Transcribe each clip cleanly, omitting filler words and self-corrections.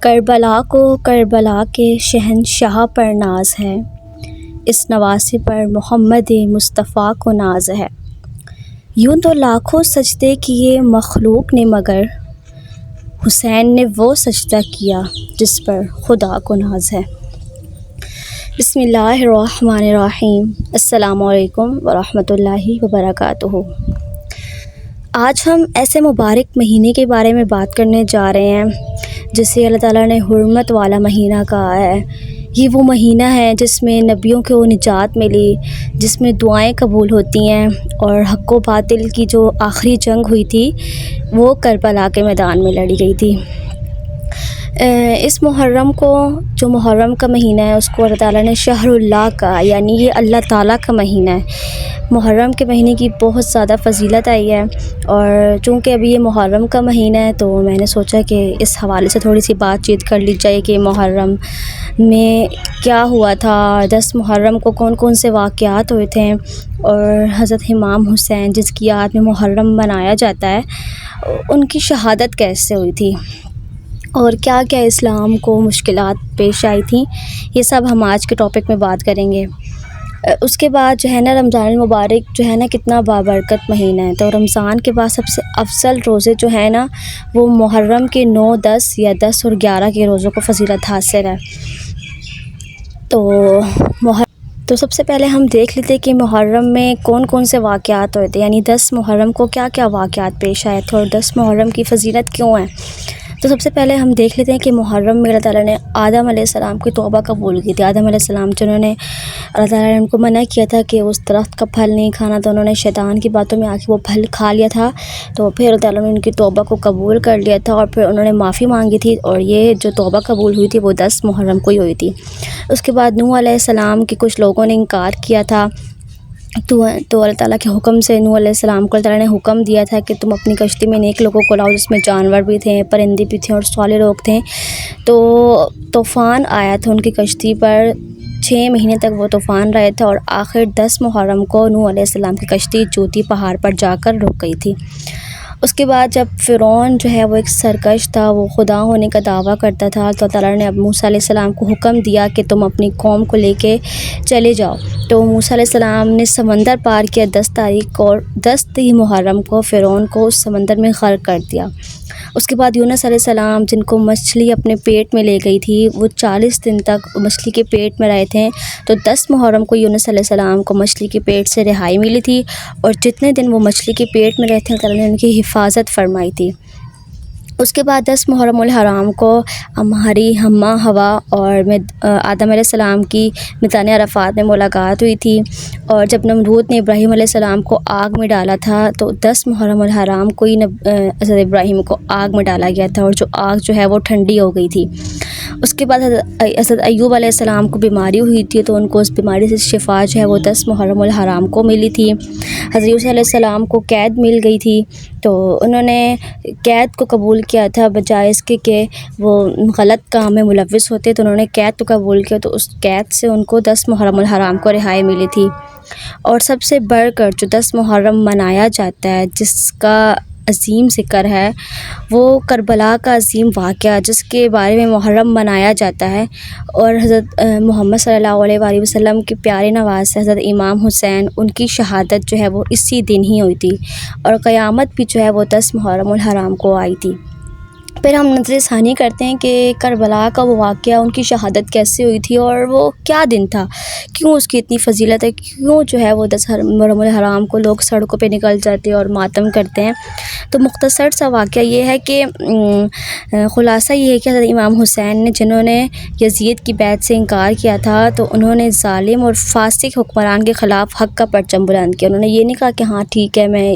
کربلا کو کربلا کے شہنشاہ پر ناز ہے، اس نواسے پر محمد مصطفیٰ کو ناز ہے۔ یوں تو لاکھوں سجدے کیے مخلوق نے، مگر حسین نے وہ سجدہ کیا جس پر خدا کو ناز ہے۔ بسم اللہ الرحمن الرحیم۔ السلام علیکم ورحمۃ اللہ وبرکاتہ۔ آج ہم ایسے مبارک مہینے کے بارے میں بات کرنے جا رہے ہیں جسے اللہ تعالیٰ نے حرمت والا مہینہ کہا ہے۔ یہ وہ مہینہ ہے جس میں نبیوں کو نجات ملی، جس میں دعائیں قبول ہوتی ہیں، اور حق و باطل کی جو آخری جنگ ہوئی تھی وہ کربلا کے میدان میں لڑی گئی تھی۔ اس محرم کو، جو محرم کا مہینہ ہے، اس کو اللہ تعالیٰ نے شہر اللہ کہا، یعنی یہ اللہ تعالیٰ کا مہینہ ہے۔ محرم کے مہینے کی بہت زیادہ فضیلت آئی ہے، اور چونکہ ابھی یہ محرم کا مہینہ ہے تو میں نے سوچا کہ اس حوالے سے تھوڑی سی بات چیت کر لی جائے کہ محرم میں کیا ہوا تھا، 10 محرم کو کون کون سے واقعات ہوئے تھے، اور حضرت امام حسین جس کی یاد میں محرم منایا جاتا ہے، ان کی شہادت کیسے ہوئی تھی، اور کیا کیا اسلام کو مشکلات پیش آئی تھیں۔ یہ سب ہم آج کے ٹاپک میں بات کریں گے۔ اس کے بعد جو ہے نا، رمضان المبارک جو ہے نا کتنا بابرکت مہینہ ہے، تو رمضان کے بعد سب سے افضل روزے جو ہیں نا وہ محرم کے 9، 10 یا 10 اور 11 کے روزوں کو فضیلت حاصل ہے۔ تو سب سے پہلے ہم دیکھ لیتے کہ محرم میں کون کون سے واقعات ہوئے تھے، یعنی 10 محرم کو کیا کیا واقعات پیش آئے تھے اور 10 محرم کی فضیلت کیوں ہے۔ تو سب سے پہلے ہم دیکھ لیتے ہیں کہ محرم میں اللہ تعالیٰ نے آدم علیہ السلام کی توبہ قبول کی تھی۔ آدم علیہ السلام جنہوں نے اللہ تعالیٰ نے ان کو منع کیا تھا کہ اس درخت کا پھل نہیں کھانا، تو انہوں نے شیطان کی باتوں میں آ کے وہ پھل کھا لیا تھا، تو پھر اللہ تعالیٰ نے ان کی توبہ کو قبول کر لیا تھا، اور پھر انہوں نے معافی مانگی تھی، اور یہ جو توبہ قبول ہوئی تھی وہ 10 محرم کو ہی ہوئی تھی۔ اس کے بعد نوح علیہ السلام کی کچھ لوگوں نے انکار کیا تھا، تو اللہ تعالیٰ کے حکم سے نوح علیہ السلام کو اللہ تعالیٰ نے حکم دیا تھا کہ تم اپنی کشتی میں نیک لوگوں کو لاؤ، جس میں جانور بھی تھے، پرندے بھی تھے اور صالح لوگ تھے۔ تو طوفان آیا تھا ان کی کشتی پر، 6 مہینے تک وہ طوفان رہے تھا، اور آخر 10 محرم کو نوح علیہ السلام کی کشتی جوتی پہاڑ پر جا کر رک گئی تھی۔ اس کے بعد جب فرعون جو ہے وہ ایک سرکش تھا، وہ خدا ہونے کا دعویٰ کرتا تھا، تو تعالیٰ نے اب موسیٰ علیہ السلام کو حکم دیا کہ تم اپنی قوم کو لے کے چلے جاؤ۔ تو موسیٰ علیہ السلام نے سمندر پار کیا 10 تاریخ کو، اور 10 محرم کو فرعون کو اس سمندر میں غرق کر دیا۔ اس کے بعد یونس علیہ السلام، جن کو مچھلی اپنے پیٹ میں لے گئی تھی، وہ 40 دن تک مچھلی کے پیٹ میں رہے تھے، تو 10 محرم کو یونس علیہ السلام کو مچھلی کے پیٹ سے رہائی ملی تھی، اور جتنے دن وہ مچھلی کے پیٹ میں رہے تھے اللہ تعالیٰ نے ان کی حفاظت فرمائی تھی۔ اس کے بعد 10 محرم الحرام کو ہماری حمّہ ہوا اور آدم علیہ السلام کی میدان عرفات میں ملاقات ہوئی تھی، اور جب نمرود نے ابراہیم علیہ السلام کو آگ میں ڈالا تھا تو 10 محرم الحرام کو ہی حضرت ابراہیم کو آگ میں ڈالا گیا تھا، اور جو آگ جو ہے وہ ٹھنڈی ہو گئی تھی۔ اس کے بعد حضرت ایوب علیہ السلام کو بیماری ہوئی تھی، تو ان کو اس بیماری سے شفا جو ہے وہ 10 محرم الحرام کو ملی تھی۔ حضرت یوسف علیہ السلام کو قید مل گئی تھی، تو انہوں نے قید کو قبول کیا تھا، بجائے اس کے کہ وہ غلط کام میں ملوث ہوتے، تو انہوں نے قید کو قبول کیا، تو اس قید سے ان کو 10 محرم الحرام کو رہائی ملی تھی۔ اور سب سے بڑھ کر جو 10 محرم منایا جاتا ہے، جس کا عظیم ذکر ہے، وہ کربلا کا عظیم واقعہ جس کے بارے میں محرم منایا جاتا ہے، اور حضرت محمد صلی اللہ علیہ وآلہ وسلم کے پیارے نواز حضرت امام حسین، ان کی شہادت جو ہے وہ اسی دن ہی ہوئی تھی، اور قیامت بھی جو ہے وہ 10 محرم الحرام کو آئی تھی۔ پھر ہم نظر ثانی کرتے ہیں کہ کربلا کا وہ واقعہ، ان کی شہادت کیسے ہوئی تھی، اور وہ کیا دن تھا، کیوں اس کی اتنی فضیلت ہے، کیوں جو ہے وہ 10 محرم الحرام کو لوگ سڑکوں پہ نکل جاتے ہیں اور ماتم کرتے ہیں۔ تو مختصر سا واقعہ یہ ہے کہ خلاصہ یہ ہے کہ حضرت امام حسین نے، جنہوں نے یزید کی بیعت سے انکار کیا تھا، تو انہوں نے ظالم اور فاسق حکمران کے خلاف حق کا پرچم بلند کیا۔ انہوں نے یہ نہیں کہا کہ ہاں ٹھیک ہے، میں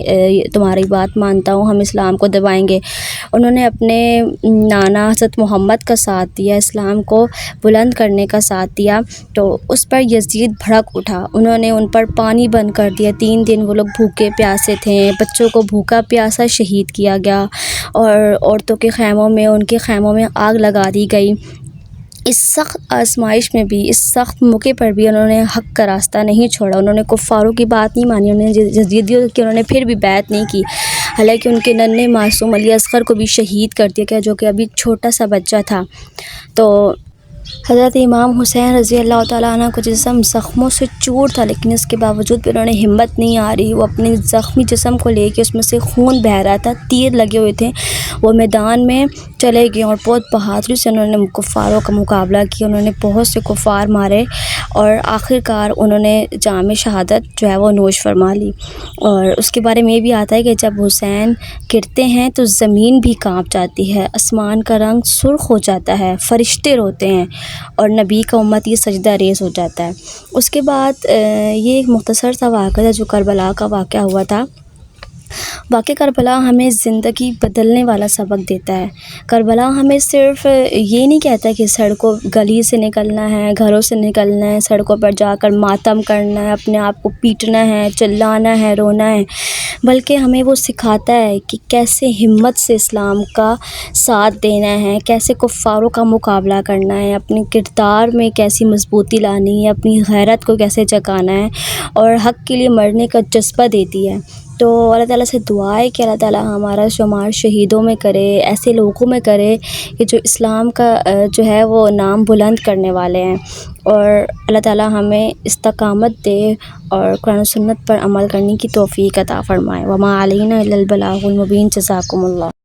تمہاری بات مانتا ہوں، ہم اسلام کو دبائیں گے۔ انہوں نے اپنے نانا حضرت محمد کا ساتھ دیا، اسلام کو بلند کرنے کا ساتھ دیا، تو اس پر یزید بھڑک اٹھا، انہوں نے ان پر پانی بند کر دیا، 3 دن وہ لوگ بھوکے پیاسے تھے، بچوں کو بھوکا پیاسا شہید کیا گیا، اور عورتوں کے خیموں میں، ان کے خیموں میں آگ لگا دی گئی۔ اس سخت آزمائش میں بھی، اس سخت موقع پر بھی انہوں نے حق کا راستہ نہیں چھوڑا، انہوں نے کفاروں کی بات نہیں مانی، انہوں نے یزیدیوں کی انہوں نے پھر بھی بیعت نہیں کی۔ حالانکہ ان کے ننھے معصوم علی اصغر کو بھی شہید کر دیا گیا، جو کہ ابھی چھوٹا سا بچہ تھا۔ تو حضرت امام حسین رضی اللہ تعالیٰ عنہ کو جسم زخموں سے چور تھا، لیکن اس کے باوجود بھی انہوں نے ہمت نہیں آ رہی، وہ اپنے زخمی جسم کو لے کے، اس میں سے خون بہہ رہا تھا، تیر لگے ہوئے تھے، وہ میدان میں چلے گئے اور بہت بہادری سے انہوں نے کفاروں کا مقابلہ کیا، انہوں نے بہت سے کفار مارے اور آخر کار انہوں نے جام شہادت جو ہے وہ نوش فرما لی۔ اور اس کے بارے میں یہ بھی آتا ہے کہ جب حسین گرتے ہیں تو زمین بھی کانپ جاتی ہے، آسمان کا رنگ سرخ ہو جاتا ہے، فرشتے روتے ہیں اور نبی کا امت یہ سجدہ ریز ہو جاتا ہے۔ اس کے بعد یہ ایک مختصر سا واقعہ تھا جو کربلا کا واقعہ ہوا تھا۔ واقعہ کربلا ہمیں زندگی بدلنے والا سبق دیتا ہے۔ کربلا ہمیں صرف یہ نہیں کہتا کہ سڑکوں گلی سے نکلنا ہے، گھروں سے نکلنا ہے، سڑکوں پر جا کر ماتم کرنا ہے، اپنے آپ کو پیٹنا ہے، چلانا ہے، رونا ہے، بلکہ ہمیں وہ سکھاتا ہے کہ کیسے ہمت سے اسلام کا ساتھ دینا ہے، کیسے کفاروں کا مقابلہ کرنا ہے، اپنے کردار میں کیسی مضبوطی لانی ہے، اپنی غیرت کو کیسے جگانا ہے اور حق کے لیے مرنے کا جذبہ دیتی ہے۔ تو اللہ تعالیٰ سے دعا ہے کہ اللہ تعالیٰ ہمارا شمار شہیدوں میں کرے، ایسے لوگوں میں کرے کہ جو اسلام کا جو ہے وہ نام بلند کرنے والے ہیں، اور اللہ تعالیٰ ہمیں استقامت دے اور قرآن و سنت پر عمل کرنے کی توفیق عطا فرمائے۔ وما علینا الا البلاغ المبین۔ جزاکم اللہ۔